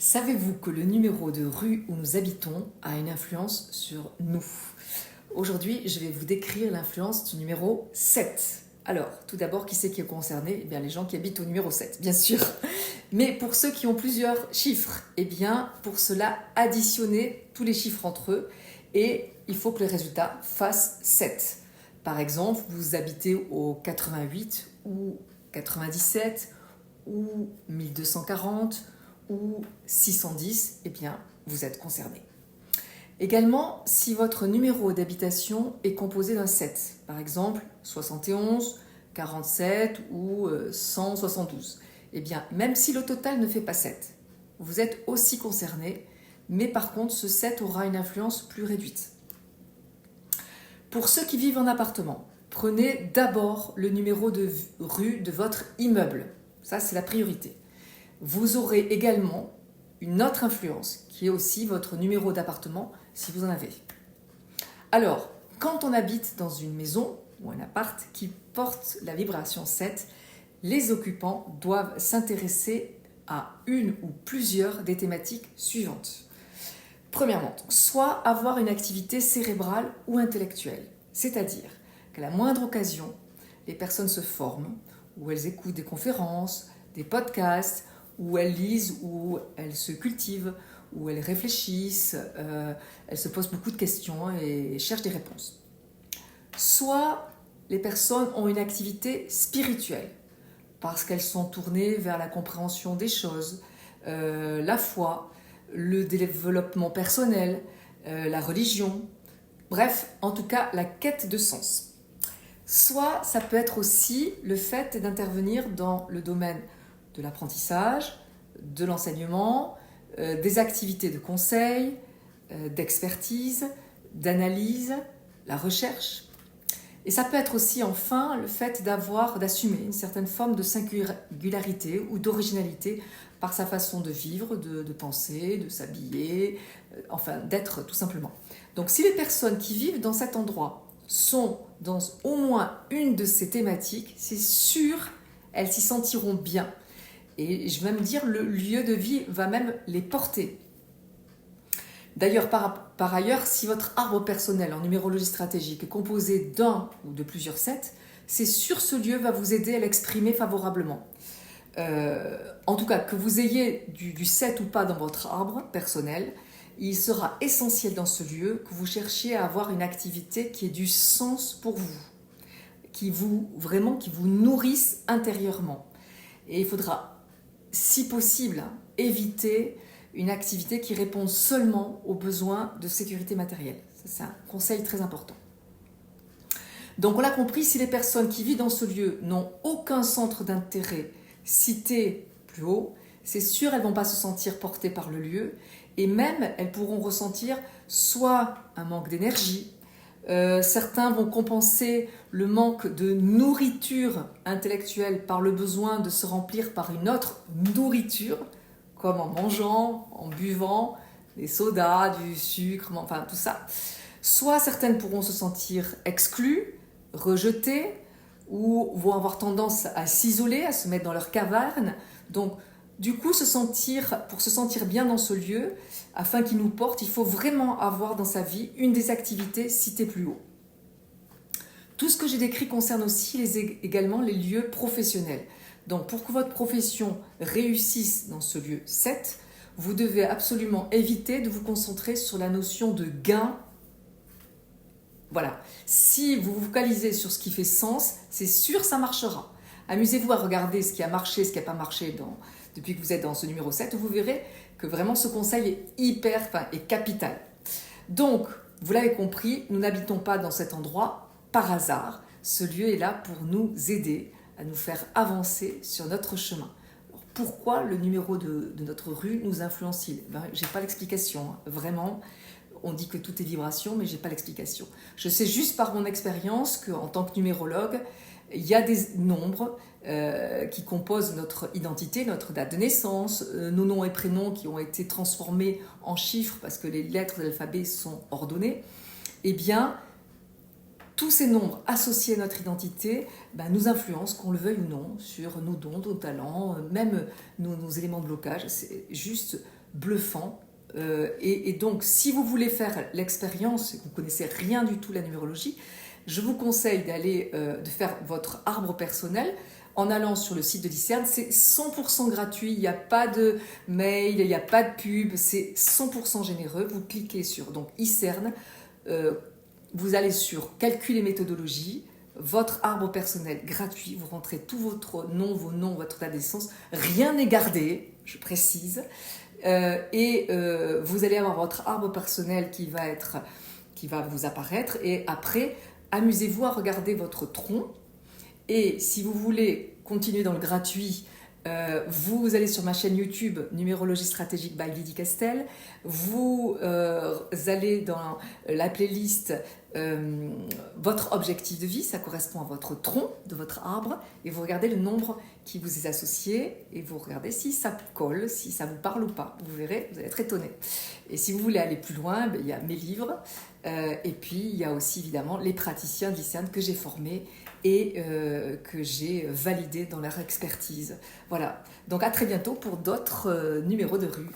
Savez-vous que le numéro de rue où nous habitons a une influence sur nous? Aujourd'hui, je vais vous décrire l'influence du numéro 7. Alors, tout d'abord, qui c'est qui est concerné? Eh bien, les gens qui habitent au numéro 7, bien sûr. Mais pour ceux qui ont plusieurs chiffres, eh bien, pour cela, additionnez tous les chiffres entre eux et il faut que le résultat fasse 7. Par exemple, vous habitez au 88 ou 97 ou 1240 ou 610, eh bien, vous êtes concerné. Également, si votre numéro d'habitation est composé d'un 7, par exemple 71, 47 ou 172, eh bien, même si le total ne fait pas 7, vous êtes aussi concerné, mais par contre, ce 7 aura une influence plus réduite. Pour ceux qui vivent en appartement, prenez d'abord le numéro de rue de votre immeuble. Ça, c'est la priorité. Vous aurez également une autre influence qui est aussi votre numéro d'appartement si vous en avez. Alors, quand on habite dans une maison ou un appart qui porte la vibration 7, les occupants doivent s'intéresser à une ou plusieurs des thématiques suivantes. Premièrement, soit avoir une activité cérébrale ou intellectuelle, c'est-à-dire qu'à la moindre occasion, les personnes se forment, ou elles écoutent des conférences, des podcasts, où elles lisent, où elles se cultivent, où elles réfléchissent, elles se posent beaucoup de questions et cherchent des réponses. Soit les personnes ont une activité spirituelle, parce qu'elles sont tournées vers la compréhension des choses, la foi, le développement personnel, la religion, bref, en tout cas la quête de sens. Soit ça peut être aussi le fait d'intervenir dans le domaine de l'apprentissage, de l'enseignement, des activités de conseil, d'expertise, d'analyse, la recherche. Et ça peut être aussi enfin le fait d'assumer une certaine forme de singularité ou d'originalité par sa façon de vivre, de penser, de s'habiller, enfin d'être tout simplement. Donc si les personnes qui vivent dans cet endroit sont dans au moins une de ces thématiques, c'est sûr, elles s'y sentiront bien. Et je vais même dire, le lieu de vie va même les porter. D'ailleurs, par ailleurs, si votre arbre personnel en numérologie stratégique est composé d'un ou de plusieurs sets, c'est sûr ce lieu va vous aider à l'exprimer favorablement. En tout cas, que vous ayez du 7 ou pas dans votre arbre personnel, il sera essentiel dans ce lieu que vous cherchiez à avoir une activité qui ait du sens pour vous, qui vous nourrisse intérieurement. Et il faudra, si possible, éviter une activité qui réponde seulement aux besoins de sécurité matérielle. Ça, c'est un conseil très important. Donc on l'a compris, si les personnes qui vivent dans ce lieu n'ont aucun centre d'intérêt cité plus haut, c'est sûr elles ne vont pas se sentir portées par le lieu et même elles pourront ressentir soit un manque d'énergie, certains vont compenser le manque de nourriture intellectuelle par le besoin de se remplir par une autre nourriture, comme en mangeant, en buvant, des sodas, du sucre, enfin tout ça. Soit certaines pourront se sentir exclues, rejetées, ou vont avoir tendance à s'isoler, à se mettre dans leur caverne. Donc, du coup, pour se sentir bien dans ce lieu, afin qu'il nous porte, il faut vraiment avoir dans sa vie une des activités citées plus haut. Tout ce que j'ai décrit concerne aussi également les lieux professionnels. Donc, pour que votre profession réussisse dans ce lieu 7, vous devez absolument éviter de vous concentrer sur la notion de gain. Voilà. Si vous vous focalisez sur ce qui fait sens, c'est sûr ça marchera. Amusez-vous à regarder ce qui a marché, ce qui n'a pas marché depuis que vous êtes dans ce numéro 7, vous verrez que vraiment ce conseil est capital. Donc, vous l'avez compris, nous n'habitons pas dans cet endroit par hasard. Ce lieu est là pour nous aider à nous faire avancer sur notre chemin. Alors, pourquoi le numéro de notre rue nous influence-t-il? Je n'ai pas l'explication, vraiment. On dit que tout est vibration, mais je n'ai pas l'explication. Je sais juste par mon expérience qu'en tant que numérologue, il y a des nombres qui composent notre identité, notre date de naissance, nos noms et prénoms qui ont été transformés en chiffres parce que les lettres de l'alphabet sont ordonnées. Eh bien, tous ces nombres associés à notre identité nous influencent, qu'on le veuille ou non, sur nos dons, nos talents, même nos éléments de blocage. C'est juste bluffant. Et donc, si vous voulez faire l'expérience et que vous ne connaissez rien du tout la numérologie, je vous conseille de faire votre arbre personnel en allant sur le site de Discern. C'est 100% gratuit, il n'y a pas de mail, il n'y a pas de pub, c'est 100% généreux. Vous cliquez sur donc Discern, vous allez sur calcul et méthodologie, votre arbre personnel gratuit, vous rentrez tout votre nom, vos noms, votre date de naissance, rien n'est gardé, je précise, vous allez avoir votre arbre personnel qui va vous apparaître, et après, amusez-vous à regarder votre tronc. Et si vous voulez continuer dans le gratuit, vous allez sur ma chaîne YouTube Numérologie stratégique by Lydie Castel. Vous allez dans la playlist votre objectif de vie, ça correspond à votre tronc de votre arbre, et vous regardez le nombre qui vous est associé et vous regardez si ça colle, si ça vous parle ou pas. Vous verrez, vous allez être étonné. Et si vous voulez aller plus loin, il y a mes livres, et puis il y a aussi évidemment les praticiens Discern que j'ai formés et que j'ai validés dans leur expertise. Voilà, donc à très bientôt pour d'autres numéros de rue.